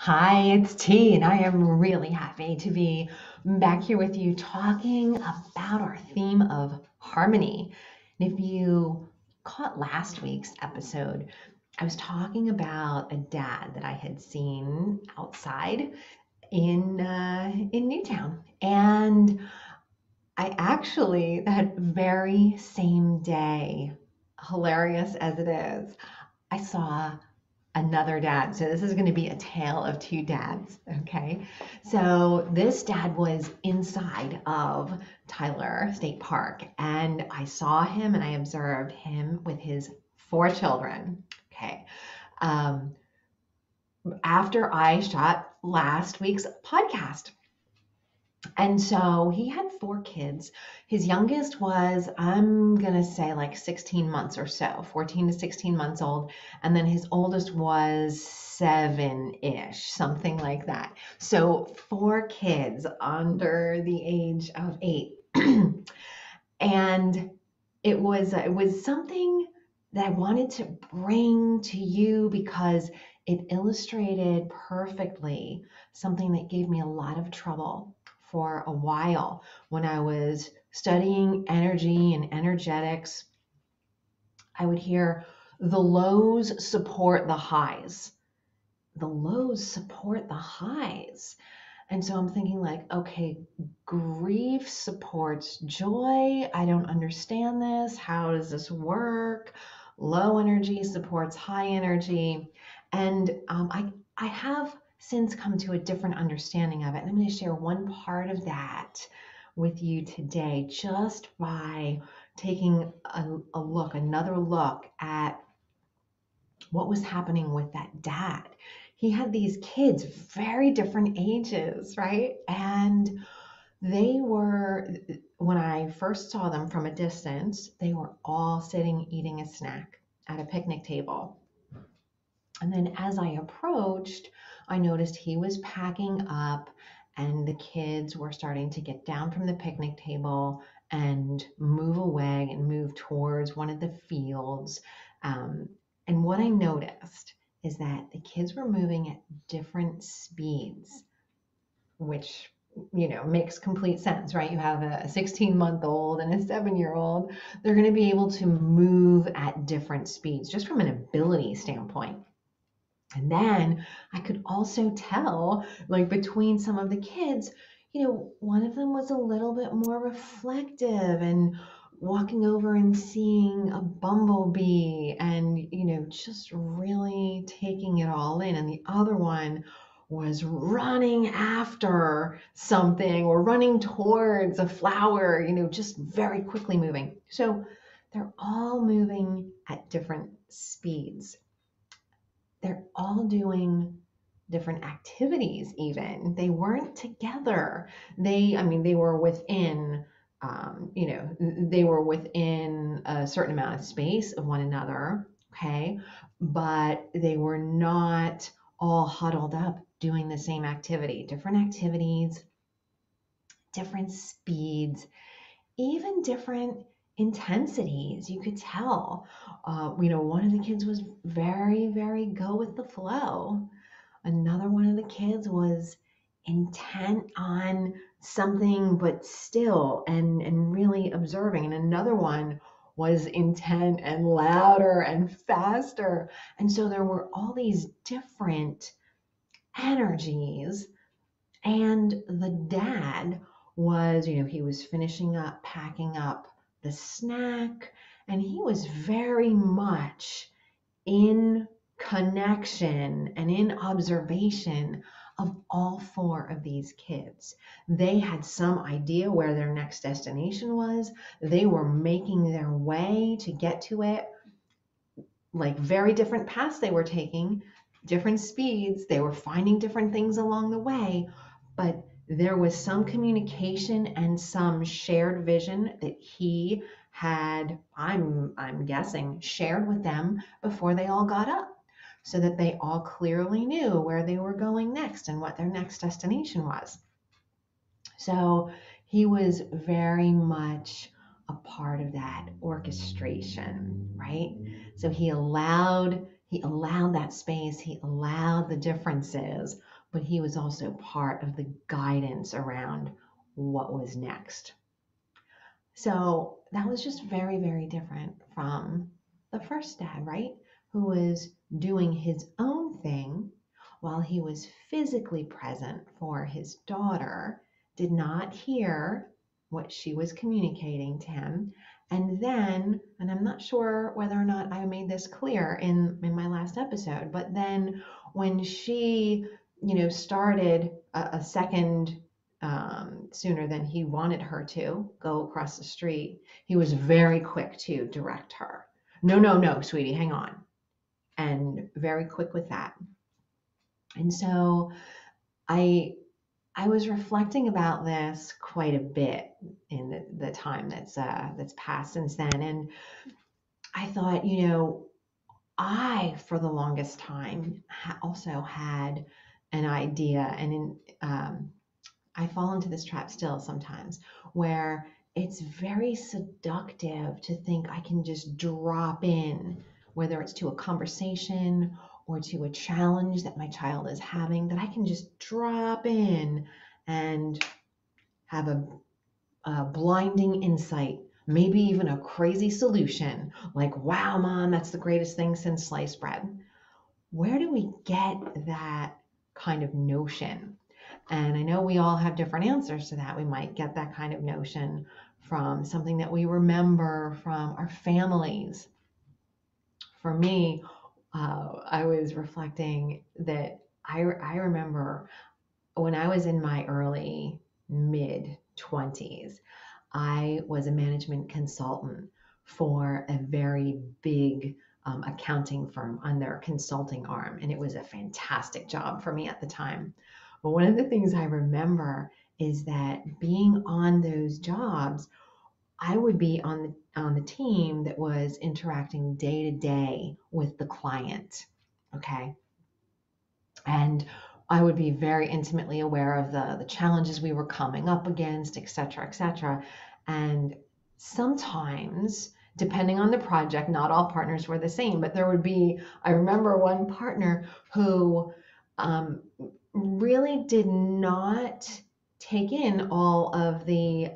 Hi, it's T, and I am really happy to be back here with you talking about our theme of harmony. And if you caught last week's episode, I was talking about a dad that I had seen outside in Newtown, and I actually that very same day, hilarious as it is, I saw another dad. So this is going to be a tale of two dads. Okay. So this dad was inside of Tyler State Park, and I saw him and I observed him with his four children. Okay. Um, After I shot last week's podcast. And so he had four kids. His youngest was, I'm going to say like 16 months or so, 14 to 16 months old. And then his oldest was seven-ish, something like that. So four kids under the age of 8. And it was something that I wanted to bring to you because it illustrated perfectly something that gave me a lot of trouble for a while when I was studying energy and energetics. I would hear the lows support the highs. The lows support the highs. And so I'm thinking, like, okay, grief supports joy. I don't understand this. How does this work? Low energy supports high energy. And I have since come to a different understanding of it. And I'm going to share one part of that with you today just by taking another look at what was happening with that dad. He had these kids, very different ages, right? And they were, when I first saw them from a distance, they were all sitting eating a snack at a picnic table. And then as I approached, I noticed he was packing up and the kids were starting to get down from the picnic table and move away and move towards one of the fields. Um, and what I noticed is that the kids were moving at different speeds, which makes complete sense, right? You have a 16-month-old and a 7-year-old. They're going to be able to move at different speeds just from an ability standpoint. And then I could also tell, like between some of the kids, one of them was a little bit more reflective and walking over and seeing a bumblebee and, just really taking it all in. And the other one was running after something or running towards a flower, just very quickly moving. So they're all moving at different speeds. They're all doing different activities even. They weren't together. They were within, they were within a certain amount of space of one another, okay? But they were not all huddled up doing the same activity. Different activities, different speeds, even different intensities. You could tell. One of the kids was very, very go with the flow. Another one of the kids was intent on something, but still and really observing. And another one was intent and louder and faster. And so there were all these different energies, and the dad was, he was finishing up, packing up the snack, and he was very much in connection and in observation of all four of these kids. They had some idea where their next destination was. They were making their way to get to it, like very different paths they were taking, different speeds. They were finding different things along the way, but there was some communication and some shared vision that he had, I'm guessing, shared with them before they all got up, so that they all clearly knew where they were going next and what their next destination was. So he was very much a part of that orchestration, right? So he allowed He allowed that space, he allowed the differences, but he was also part of the guidance around what was next. So that was just very, very different from the first dad, right? Who was doing his own thing while he was physically present for his daughter, did not hear what she was communicating to him. And then, and I'm not sure whether or not I made this clear in my last episode, but then when she, started a second sooner than he wanted her to go across the street, he was very quick to direct her. No, no, no, sweetie, hang on. And very quick with that. And so I I was reflecting about this quite a bit in the time that's passed since then. And I thought, I, for the longest time, also had an idea, and I fall into this trap still sometimes, where it's very seductive to think I can just drop in, whether it's to a conversation or to a challenge that my child is having, that I can just drop in and have a blinding insight, maybe even a crazy solution, like, wow, mom, that's the greatest thing since sliced bread. Where do we get that kind of notion? And I know we all have different answers to that. We might get that kind of notion from something that we remember from our families. For me, I was reflecting that I remember when I was in my early mid 20s, I was a management consultant for a very big accounting firm on their consulting arm, and it was a fantastic job for me at the time. But one of the things I remember is that being on those jobs, I would be on the team that was interacting day to day with the client. Okay. And I would be very intimately aware of the challenges we were coming up against, et cetera, et cetera. And sometimes, depending on the project, not all partners were the same, but there would be, I remember one partner who really did not take in all of the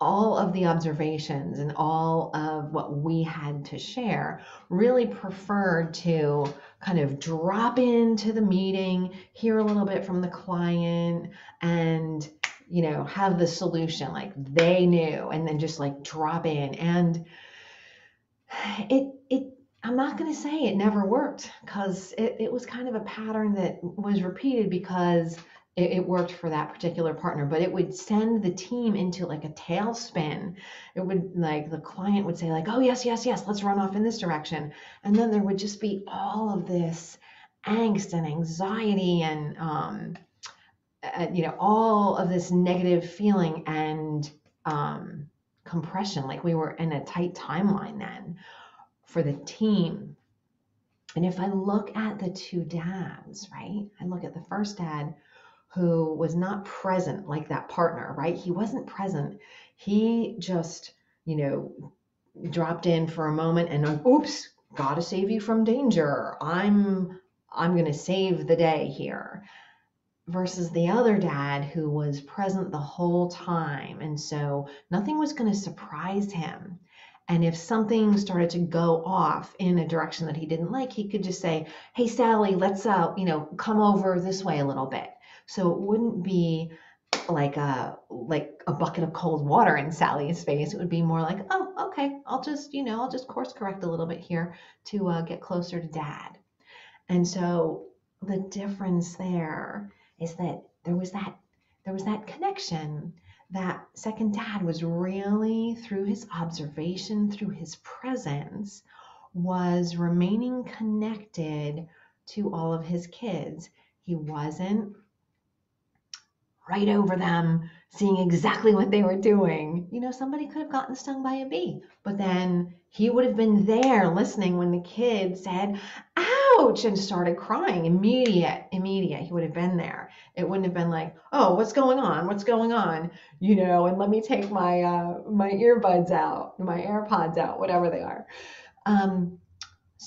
observations and all of what we had to share, really preferred to kind of drop into the meeting, hear a little bit from the client, and have the solution like they knew, and then just like drop in. And it I'm not going to say it never worked, because it was kind of a pattern that was repeated because it worked for that particular partner, but it would send the team into like a tailspin. It would, like, the client would say like, oh yes, yes, yes, let's run off in this direction. And then there would just be all of this angst and anxiety and all of this negative feeling and compression, like we were in a tight timeline then for the team. And if I look at the two dads, right? I look at the first dad who was not present like that partner, right? He wasn't present. He just, you know, dropped in for a moment and oops, gotta save you from danger. I'm gonna save the day here. Versus the other dad who was present the whole time. And so nothing was going to surprise him. And if something started to go off in a direction that he didn't like, he could just say, hey, Sally, let's, come over this way a little bit. So it wouldn't be like a bucket of cold water in Sally's face. It would be more like, oh, okay, I'll just course correct a little bit here to get closer to dad. And so the difference there is that there was that connection. That second dad was really, through his observation, through his presence, was remaining connected to all of his kids. He wasn't right over them, seeing exactly what they were doing. Somebody could have gotten stung by a bee, but then he would have been there listening when the kid said, ouch, and started crying. Immediate. He would have been there. It wouldn't have been like, oh, what's going on? What's going on? And let me take my earbuds out, my AirPods out, whatever they are.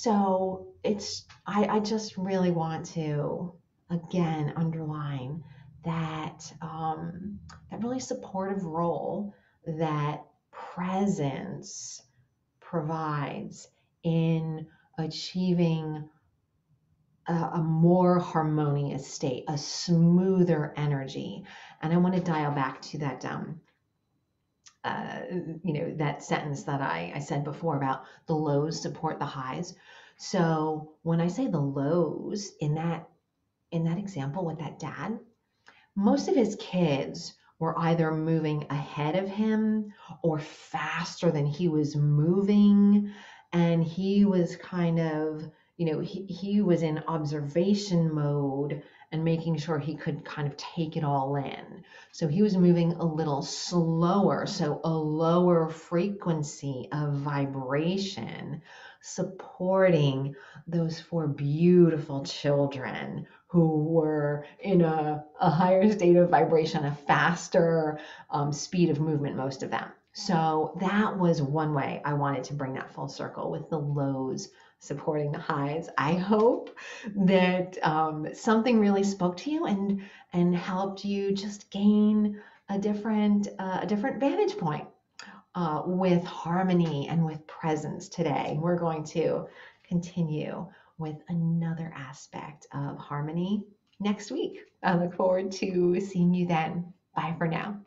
So I just really want to again underline that that really supportive role that presence provides in achieving a more harmonious state, a smoother energy. And I want to dial back to that uh, that sentence that I said before about the lows support the highs. So when I say the lows in that example with that dad, most of his kids were either moving ahead of him or faster than he was moving. And he was kind of, he was in observation mode and making sure he could kind of take it all in. So he was moving a little slower, so a lower frequency of vibration, supporting those four beautiful children who were in a higher state of vibration, a faster speed of movement, most of them. So that was one way I wanted to bring that full circle with the lows supporting the highs. I hope that something really spoke to you and helped you just gain a different vantage point with harmony and with presence today. We're going to continue with another aspect of harmony next week. I look forward to seeing you then. Bye for now.